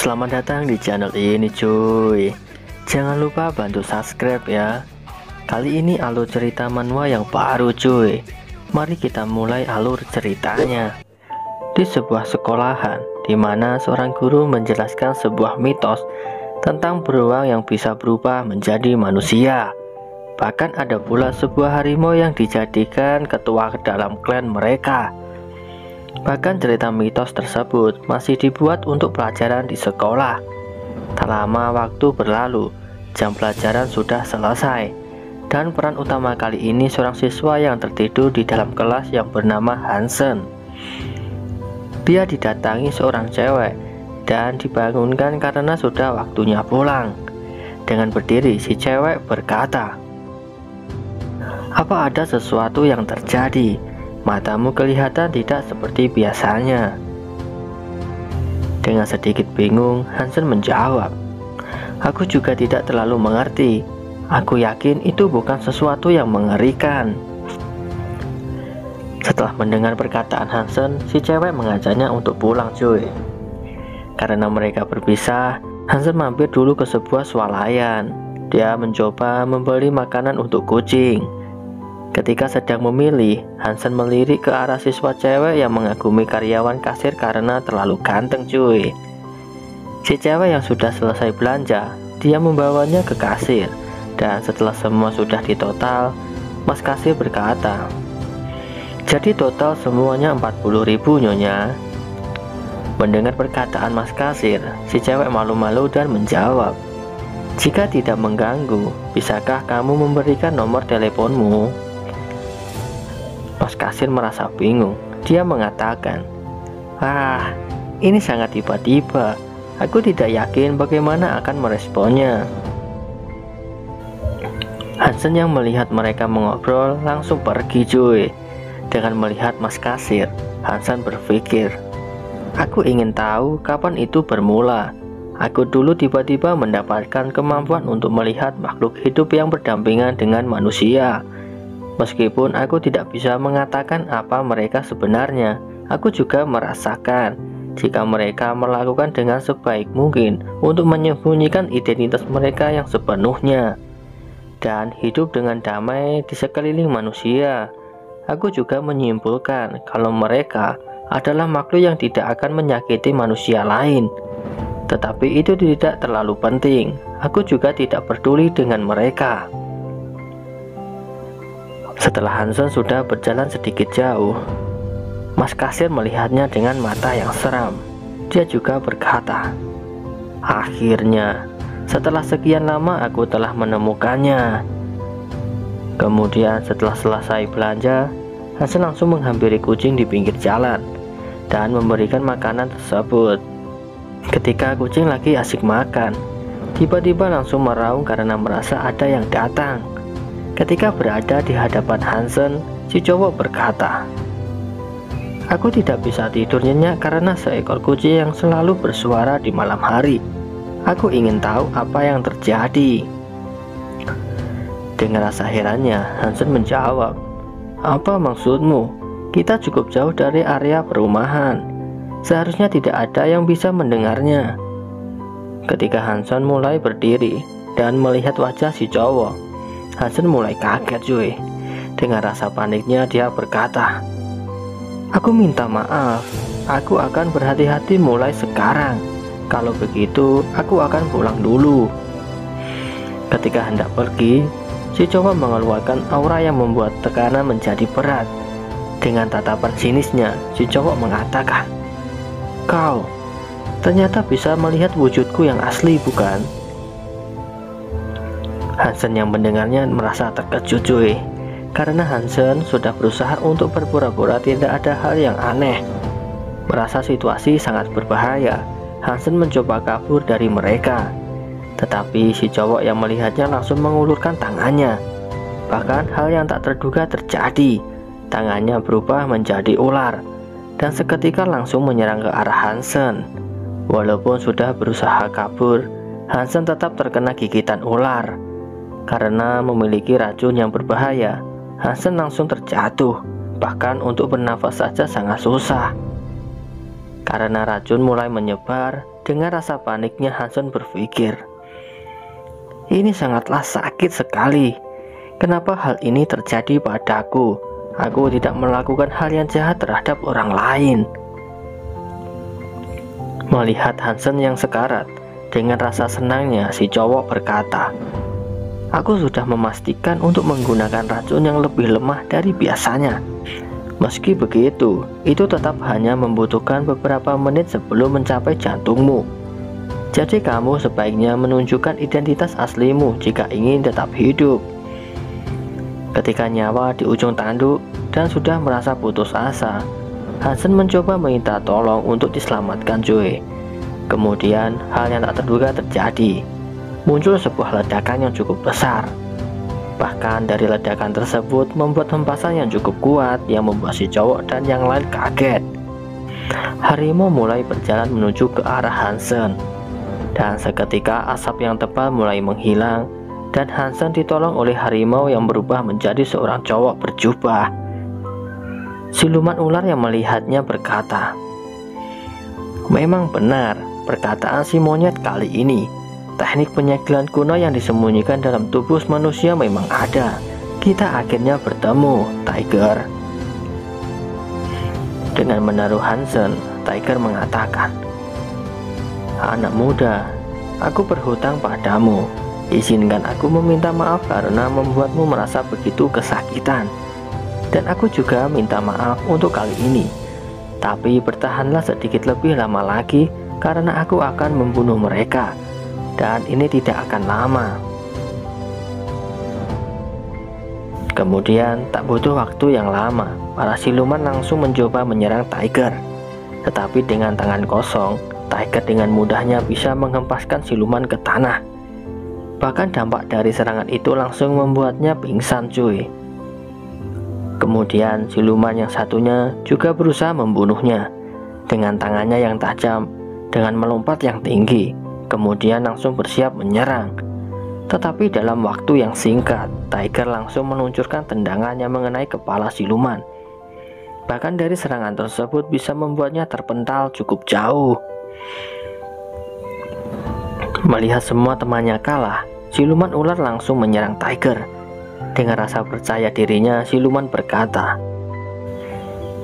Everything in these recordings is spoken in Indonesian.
Selamat datang di channel ini cuy. Jangan lupa bantu subscribe ya. Kali ini alur cerita manhwa yang baru cuy. Mari kita mulai alur ceritanya. Di sebuah sekolahan di mana seorang guru menjelaskan sebuah mitos tentang beruang yang bisa berubah menjadi manusia. Bahkan ada pula sebuah harimau yang dijadikan ketua dalam klan mereka. Bahkan cerita mitos tersebut masih dibuat untuk pelajaran di sekolah. Tak lama waktu berlalu, jam pelajaran sudah selesai. Dan peran utama kali ini seorang siswa yang tertidur di dalam kelas yang bernama Hansen. Dia didatangi seorang cewek dan dibangunkan karena sudah waktunya pulang. Dengan berdiri, si cewek berkata, "Apa ada sesuatu yang terjadi? Matamu kelihatan tidak seperti biasanya." Dengan sedikit bingung, Hansen menjawab, "Aku juga tidak terlalu mengerti. Aku yakin itu bukan sesuatu yang mengerikan." Setelah mendengar perkataan Hansen, si cewek mengajaknya untuk pulang cuy. Karena mereka berpisah, Hansen mampir dulu ke sebuah swalayan. Dia mencoba membeli makanan untuk kucing. Ketika sedang memilih, Hansen melirik ke arah siswa cewek yang mengagumi karyawan kasir karena terlalu ganteng cuy. Si cewek yang sudah selesai belanja, dia membawanya ke kasir. Dan setelah semua sudah ditotal, Mas kasir berkata, "Jadi total semuanya 40.000 nyonya." Mendengar perkataan Mas kasir, si cewek malu-malu dan menjawab, "Jika tidak mengganggu, bisakah kamu memberikan nomor teleponmu?" Mas kasir merasa bingung. Dia mengatakan, "Ini sangat tiba-tiba. Aku tidak yakin bagaimana akan meresponnya." Hansen yang melihat mereka mengobrol langsung pergi cuy. Dengan melihat Mas kasir, Hansen berpikir, "Aku ingin tahu kapan itu bermula. Aku dulu tiba-tiba mendapatkan kemampuan untuk melihat makhluk hidup yang berdampingan dengan manusia. Meskipun aku tidak bisa mengatakan apa mereka sebenarnya, aku juga merasakan jika mereka melakukan dengan sebaik mungkin untuk menyembunyikan identitas mereka yang sepenuhnya dan hidup dengan damai di sekeliling manusia. Aku juga menyimpulkan kalau mereka adalah makhluk yang tidak akan menyakiti manusia lain. Tetapi itu tidak terlalu penting. Aku juga tidak peduli dengan mereka." Setelah Hansen sudah berjalan sedikit jauh, Mas kasir melihatnya dengan mata yang seram. Dia juga berkata, "Akhirnya, setelah sekian lama aku telah menemukannya." Kemudian setelah selesai belanja, Hansen langsung menghampiri kucing di pinggir jalan dan memberikan makanan tersebut. Ketika kucing lagi asik makan, tiba-tiba langsung meraung karena merasa ada yang datang. Ketika berada di hadapan Hansen, si cowok berkata, "Aku tidak bisa tidur nyenyak karena seekor kucing yang selalu bersuara di malam hari. Aku ingin tahu apa yang terjadi." Dengan rasa herannya, Hansen menjawab, "Apa maksudmu? Kita cukup jauh dari area perumahan. Seharusnya tidak ada yang bisa mendengarnya." Ketika Hansen mulai berdiri dan melihat wajah si cowok, Hansen mulai kaget cuy. Dengan rasa paniknya dia berkata, "Aku minta maaf. Aku akan berhati-hati mulai sekarang. Kalau begitu, aku akan pulang dulu." Ketika hendak pergi, si cowok mengeluarkan aura yang membuat tekanan menjadi berat. Dengan tatapan sinisnya, si cowok mengatakan, "Kau ternyata bisa melihat wujudku yang asli, bukan?" Hansen yang mendengarnya merasa terkejut cuy. Karena Hansen sudah berusaha untuk berpura-pura tidak ada hal yang aneh. Merasa situasi sangat berbahaya, Hansen mencoba kabur dari mereka. Tetapi si cowok yang melihatnya langsung mengulurkan tangannya. Bahkan hal yang tak terduga terjadi. Tangannya berubah menjadi ular dan seketika langsung menyerang ke arah Hansen. Walaupun sudah berusaha kabur, Hansen tetap terkena gigitan ular. Karena memiliki racun yang berbahaya, Hansen langsung terjatuh. Bahkan untuk bernafas saja sangat susah. Karena racun mulai menyebar, Dengan rasa paniknya Hansen berpikir, ini sangatlah sakit sekali. Kenapa hal ini terjadi padaku? Aku tidak melakukan hal yang jahat terhadap orang lain. Melihat Hansen yang sekarat, dengan rasa senangnya si cowok berkata, aku sudah memastikan untuk menggunakan racun yang lebih lemah dari biasanya. Meski begitu, itu tetap hanya membutuhkan beberapa menit sebelum mencapai jantungmu. Jadi kamu sebaiknya menunjukkan identitas aslimu jika ingin tetap hidup. Ketika nyawa di ujung tanduk dan sudah merasa putus asa, Hansen mencoba meminta tolong untuk diselamatkan Joe. Kemudian hal yang tak terduga terjadi. Muncul sebuah ledakan yang cukup besar. Bahkan dari ledakan tersebut membuat hempasan yang cukup kuat yang membuat si cowok dan yang lain kaget. Harimau mulai berjalan menuju ke arah Hansen. Dan seketika asap yang tebal mulai menghilang dan Hansen ditolong oleh harimau yang berubah menjadi seorang cowok berjubah. Siluman ular yang melihatnya berkata, memang benar perkataan si monyet kali ini. Teknik penyegelan kuno yang disembunyikan dalam tubuh manusia memang ada. Kita akhirnya bertemu, Tiger. Dengan menaruh Hansen, Tiger mengatakan, anak muda, aku berhutang padamu. Izinkan aku meminta maaf karena membuatmu merasa begitu kesakitan. Dan aku juga minta maaf untuk kali ini. Tapi bertahanlah sedikit lebih lama lagi karena aku akan membunuh mereka. Dan ini tidak akan lama. Kemudian tak butuh waktu yang lama, para siluman langsung mencoba menyerang Tiger. Tetapi dengan tangan kosong, Tiger dengan mudahnya bisa menghempaskan siluman ke tanah. Bahkan dampak dari serangan itu langsung membuatnya pingsan cuy. Kemudian siluman yang satunya juga berusaha membunuhnya dengan tangannya yang tajam, dengan melompat yang tinggi, kemudian langsung bersiap menyerang. Tetapi dalam waktu yang singkat, Tiger langsung meluncurkan tendangannya mengenai kepala siluman. Bahkan dari serangan tersebut bisa membuatnya terpental cukup jauh. Melihat semua temannya kalah, siluman ular langsung menyerang Tiger. Dengan rasa percaya dirinya, siluman berkata,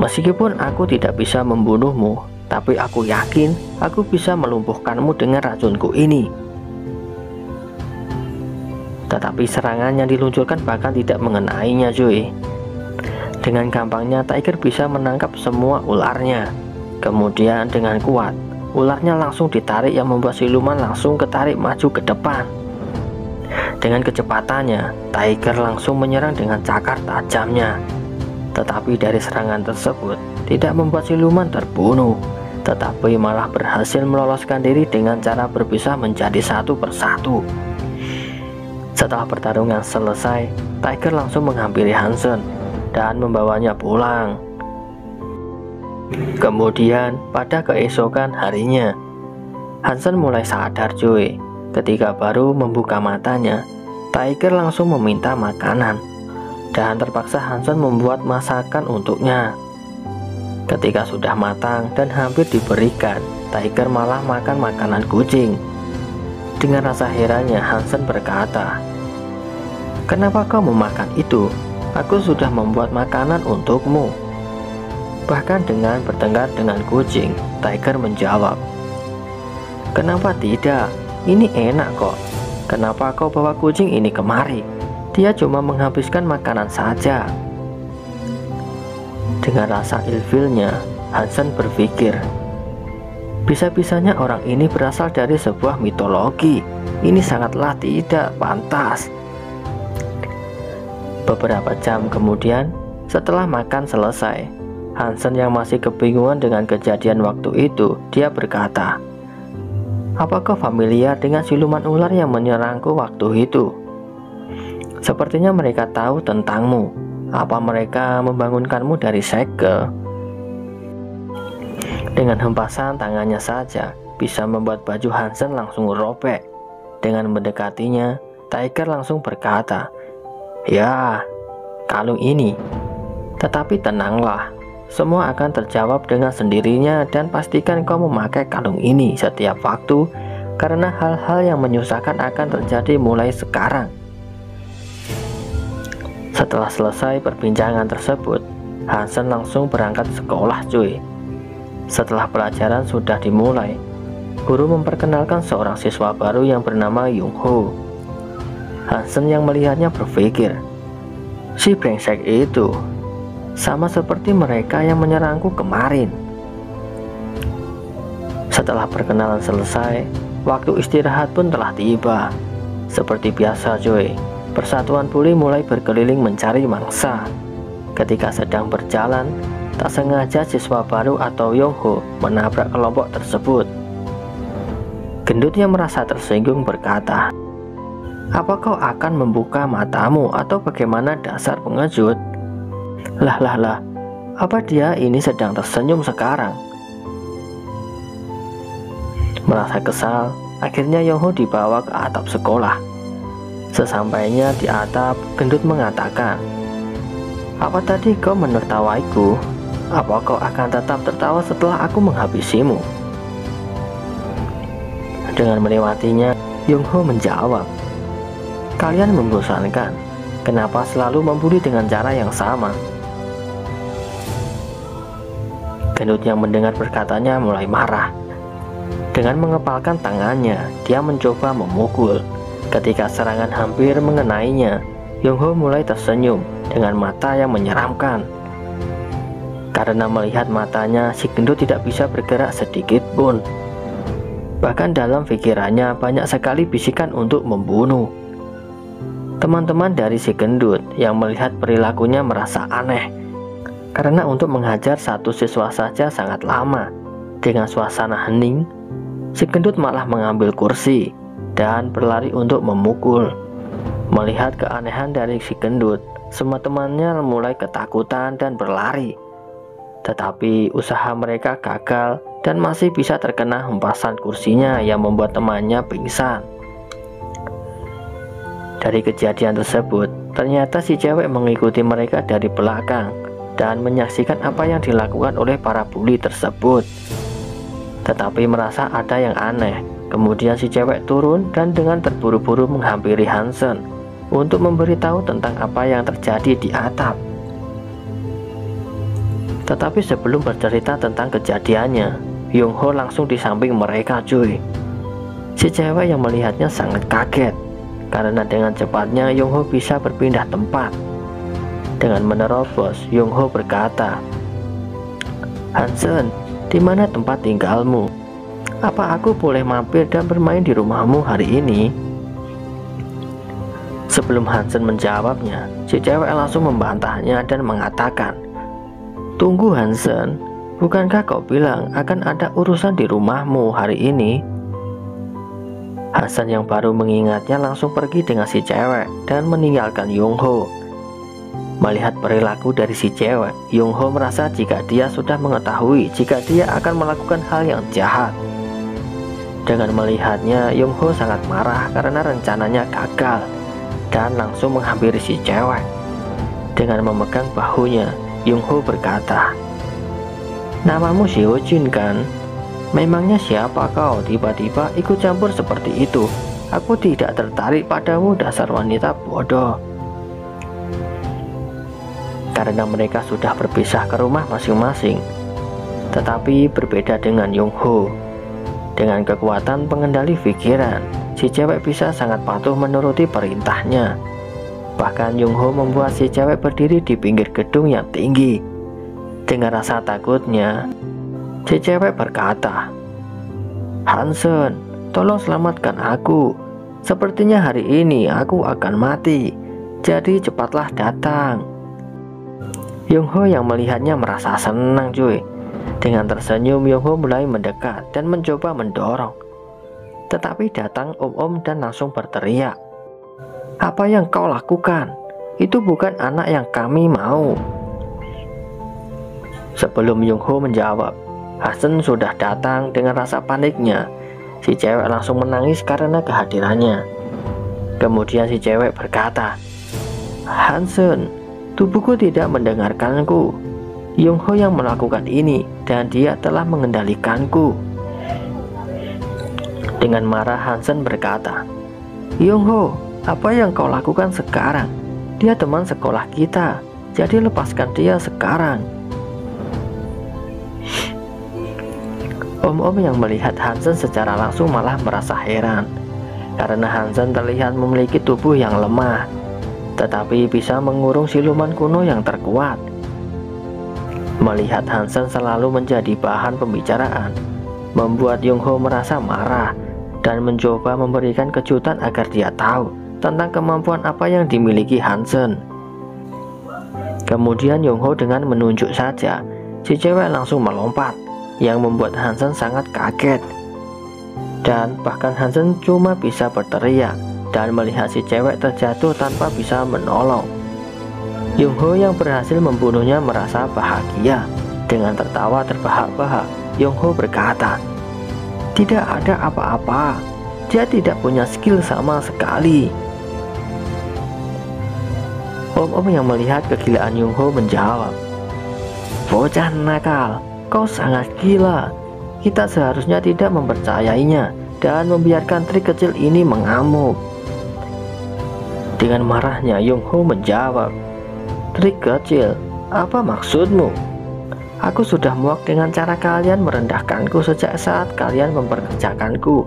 meskipun aku tidak bisa membunuhmu, tapi aku yakin aku bisa melumpuhkanmu dengan racunku ini. Tetapi serangan yang diluncurkan bahkan tidak mengenainya cuy. Dengan gampangnya Tiger bisa menangkap semua ularnya. Kemudian dengan kuat, ularnya langsung ditarik yang membuat siluman langsung ketarik maju ke depan. Dengan kecepatannya, Tiger langsung menyerang dengan cakar tajamnya. Tetapi dari serangan tersebut tidak membuat siluman terbunuh, tetapi malah berhasil meloloskan diri dengan cara berpisah menjadi satu persatu. Setelah pertarungan selesai, Tiger langsung menghampiri Hansen dan membawanya pulang. Kemudian pada keesokan harinya, Hansen mulai sadar cuy. Ketika baru membuka matanya, Tiger langsung meminta makanan dan terpaksa Hansen membuat masakan untuknya. Ketika sudah matang dan hampir diberikan, Tiger malah makan makanan kucing. Dengan rasa herannya Hansen berkata, kenapa kau memakan itu? Aku sudah membuat makanan untukmu. Bahkan dengan bertengkar dengan kucing, Tiger menjawab, kenapa tidak? Ini enak kok. Kenapa kau bawa kucing ini kemari? Dia cuma menghabiskan makanan saja. Dengan rasa ilfilnya, Hansen berpikir, bisa-bisanya orang ini berasal dari sebuah mitologi. Ini sangatlah tidak pantas. Beberapa jam kemudian, setelah makan selesai, Hansen yang masih kebingungan dengan kejadian waktu itu, dia berkata, apakah familiar dengan siluman ular yang menyerangku waktu itu? Sepertinya mereka tahu tentangmu. Apa mereka membangunkanmu dari segel? Dengan hempasan tangannya saja bisa membuat baju Hansen langsung robek. Dengan mendekatinya, Tiger langsung berkata, ya, kalung ini. Tetapi tenanglah, semua akan terjawab dengan sendirinya dan pastikan kau memakai kalung ini setiap waktu karena hal-hal yang menyusahkan akan terjadi mulai sekarang. Setelah selesai perbincangan tersebut, Hansen langsung berangkat sekolah cuy. Setelah pelajaran sudah dimulai, guru memperkenalkan seorang siswa baru yang bernama Yongho. Hansen yang melihatnya berpikir, si brengsek itu sama seperti mereka yang menyerangku kemarin. Setelah perkenalan selesai, waktu istirahat pun telah tiba. Seperti biasa cuy, persatuan bully mulai berkeliling mencari mangsa. Ketika sedang berjalan, tak sengaja siswa baru atau Yongho menabrak kelompok tersebut. Gendut yang merasa tersinggung berkata, "Apa kau akan membuka matamu atau bagaimana dasar pengecut?" Lah, apa dia ini sedang tersenyum sekarang? Merasa kesal, akhirnya Yongho dibawa ke atap sekolah. Sesampainya di atap, Gendut mengatakan, "Apa tadi kau menertawaiku? Apa kau akan tetap tertawa setelah aku menghabisimu?" Dengan melewatinya, Yongho menjawab, "Kalian membosankan. Kenapa selalu membuli dengan cara yang sama?" Gendut yang mendengar perkataannya mulai marah. Dengan mengepalkan tangannya, dia mencoba memukul. Ketika serangan hampir mengenainya, Yongho mulai tersenyum dengan mata yang menyeramkan. Karena melihat matanya, si gendut tidak bisa bergerak sedikit pun. Bahkan dalam pikirannya banyak sekali bisikan untuk membunuh. Teman-teman dari si gendut yang melihat perilakunya merasa aneh. Karena untuk menghajar satu siswa saja sangat lama. Dengan suasana hening, si gendut malah mengambil kursi dan berlari untuk memukul. Melihat keanehan dari si gendut, semua temannya mulai ketakutan dan berlari. Tetapi usaha mereka gagal dan masih bisa terkena hempasan kursinya yang membuat temannya pingsan. Dari kejadian tersebut, ternyata si cewek mengikuti mereka dari belakang dan menyaksikan apa yang dilakukan oleh para bully tersebut. Tetapi merasa ada yang aneh. Kemudian si cewek turun dan dengan terburu-buru menghampiri Hansen untuk memberitahu tentang apa yang terjadi di atap. Tetapi sebelum bercerita tentang kejadiannya, Yongho langsung di samping mereka cuy. Si cewek yang melihatnya sangat kaget karena dengan cepatnya Yongho bisa berpindah tempat. Dengan menerobos, Yongho berkata, "Hansen, di mana tempat tinggalmu? Apa aku boleh mampir dan bermain di rumahmu hari ini?" Sebelum Hansen menjawabnya, si cewek langsung membantahnya dan mengatakan, "Tunggu Hansen, bukankah kau bilang akan ada urusan di rumahmu hari ini?" Hansen yang baru mengingatnya langsung pergi dengan si cewek dan meninggalkan Yongho. Melihat perilaku dari si cewek, Yongho merasa jika dia sudah mengetahui jika dia akan melakukan hal yang jahat. Dengan melihatnya, Yongho sangat marah karena rencananya gagal dan langsung menghampiri si cewek. Dengan memegang bahunya, Yongho berkata, "Namamu Xiaojun kan? Memangnya siapa kau tiba-tiba ikut campur seperti itu? Aku tidak tertarik padamu, dasar wanita bodoh." Karena mereka sudah berpisah ke rumah masing-masing. Tetapi berbeda dengan Yongho. Dengan kekuatan pengendali pikiran, si cewek bisa sangat patuh menuruti perintahnya. Bahkan Yongho membuat si cewek berdiri di pinggir gedung yang tinggi. Dengan rasa takutnya, si cewek berkata, "Hansen, tolong selamatkan aku. Sepertinya hari ini aku akan mati. Jadi cepatlah datang." Yongho yang melihatnya merasa senang cuy. Dengan tersenyum, Yongho mulai mendekat dan mencoba mendorong. Tetapi datang om-om dan langsung berteriak, "Apa yang kau lakukan? Itu bukan anak yang kami mau." Sebelum Yongho menjawab, Hansen sudah datang. Dengan rasa paniknya, si cewek langsung menangis karena kehadirannya. Kemudian si cewek berkata, "Hansen, tubuhku tidak mendengarkanku. Yung Ho yang melakukan ini dan dia telah mengendalikanku. Dengan marah Hansen berkata, Yung Ho, apa yang kau lakukan sekarang? Dia teman sekolah kita, jadi lepaskan dia sekarang. Om-om yang melihat Hansen secara langsung malah merasa heran, karena Hansen terlihat memiliki tubuh yang lemah, tetapi bisa mengurung siluman kuno yang terkuat. Melihat Hansen selalu menjadi bahan pembicaraan, membuat Yung Ho merasa marah dan mencoba memberikan kejutan agar dia tahu tentang kemampuan apa yang dimiliki Hansen. Kemudian Yung Ho dengan menunjuk saja, si cewek langsung melompat, yang membuat Hansen sangat kaget. Dan bahkan Hansen cuma bisa berteriak dan melihat si cewek terjatuh tanpa bisa menolong. Yung Ho yang berhasil membunuhnya merasa bahagia. Dengan tertawa terbahak-bahak, Yung Ho berkata, tidak ada apa-apa, dia tidak punya skill sama sekali. Om-om yang melihat kegilaan Yung Ho menjawab, bocah nakal, kau sangat gila. Kita seharusnya tidak mempercayainya dan membiarkan trik kecil ini mengamuk. Dengan marahnya Yung Ho menjawab, trik kecil, apa maksudmu? Aku sudah muak dengan cara kalian merendahkanku sejak saat kalian memperkerjakanku.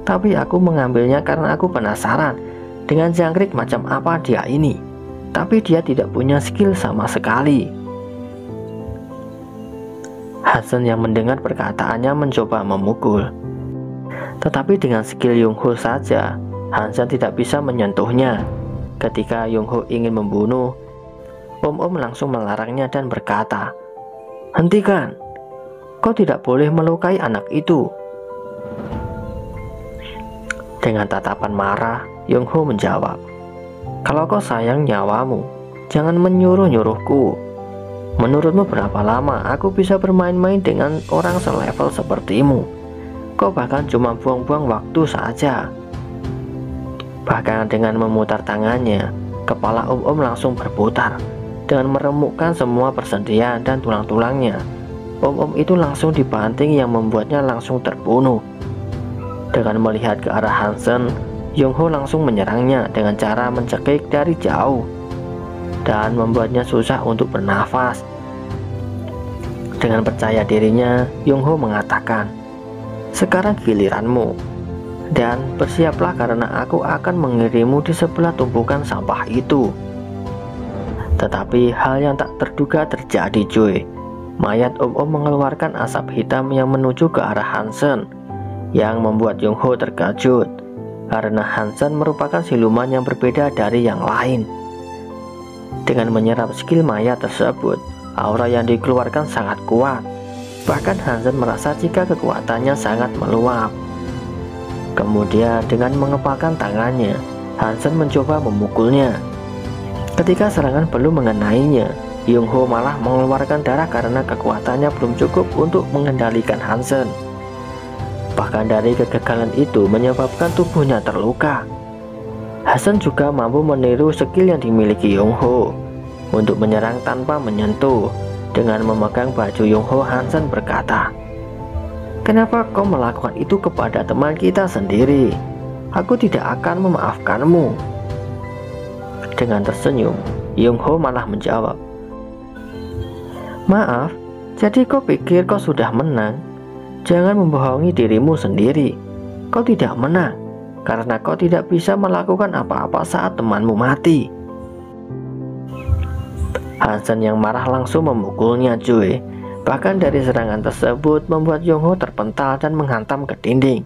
Tapi aku mengambilnya karena aku penasaran dengan jangkrik macam apa dia ini. Tapi dia tidak punya skill sama sekali. Hansen yang mendengar perkataannya mencoba memukul. Tetapi dengan skill Yung Ho saja, Hansen tidak bisa menyentuhnya. Ketika Yung Ho ingin membunuh, Om-om langsung melarangnya dan berkata, hentikan, kau tidak boleh melukai anak itu. Dengan tatapan marah, Yung Ho menjawab, kalau kau sayang nyawamu, jangan menyuruh-nyuruhku. Menurutmu berapa lama aku bisa bermain-main dengan orang selevel sepertimu? Kau bahkan cuma buang-buang waktu saja. Bahkan dengan memutar tangannya, kepala Om-om langsung berputar. Dengan meremukkan semua persendian dan tulang-tulangnya, Om-om itu langsung dibanting yang membuatnya langsung terbunuh. Dengan melihat ke arah Hansen, Yung Ho langsung menyerangnya dengan cara mencekik dari jauh dan membuatnya susah untuk bernafas. Dengan percaya dirinya, Yung Ho mengatakan, sekarang giliranmu, dan bersiaplah karena aku akan mengirimmu di sebelah tumpukan sampah itu. Tetapi hal yang tak terduga terjadi, cuy. Mayat Om-om mengeluarkan asap hitam yang menuju ke arah Hansen, yang membuat Yung Ho terkejut karena Hansen merupakan siluman yang berbeda dari yang lain. Dengan menyerap skill mayat tersebut, aura yang dikeluarkan sangat kuat. Bahkan Hansen merasa jika kekuatannya sangat meluap. Kemudian dengan mengepalkan tangannya, Hansen mencoba memukulnya. Ketika serangan belum mengenainya, Yung Ho malah mengeluarkan darah karena kekuatannya belum cukup untuk mengendalikan Hansen. Bahkan dari kegagalan itu menyebabkan tubuhnya terluka. Hansen juga mampu meniru skill yang dimiliki Yung Ho untuk menyerang tanpa menyentuh. Dengan memegang baju Yung Ho, Hansen berkata, kenapa kau melakukan itu kepada teman kita sendiri? Aku tidak akan memaafkanmu. Dengan tersenyum, Yung Ho malah menjawab, maaf, jadi kau pikir kau sudah menang? Jangan membohongi dirimu sendiri. Kau tidak menang karena kau tidak bisa melakukan apa-apa saat temanmu mati. Hansen yang marah langsung memukulnya, cuy. Bahkan dari serangan tersebut membuat Yung Ho terpental dan menghantam ke dinding.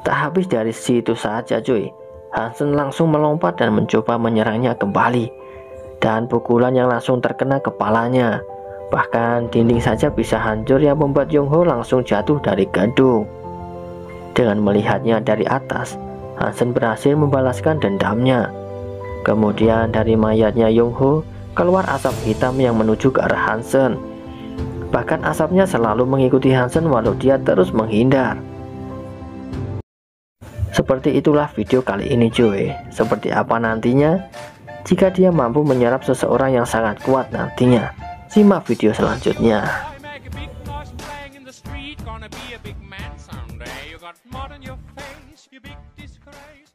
Tak habis dari situ saja, cuy. Hansen langsung melompat dan mencoba menyerangnya kembali. Dan pukulan yang langsung terkena kepalanya. Bahkan dinding saja bisa hancur yang membuat Yung Ho langsung jatuh dari gedung. Dengan melihatnya dari atas, Hansen berhasil membalaskan dendamnya. Kemudian dari mayatnya Yung Ho keluar asap hitam yang menuju ke arah Hansen. Bahkan asapnya selalu mengikuti Hansen walau dia terus menghindar. Seperti itulah video kali ini, cuy. Seperti apa nantinya jika dia mampu menyerap seseorang yang sangat kuat nantinya. Simak video selanjutnya. Make a big noise playing in the street. Gonna be a big man someday. You got mud on your face, you big disgrace.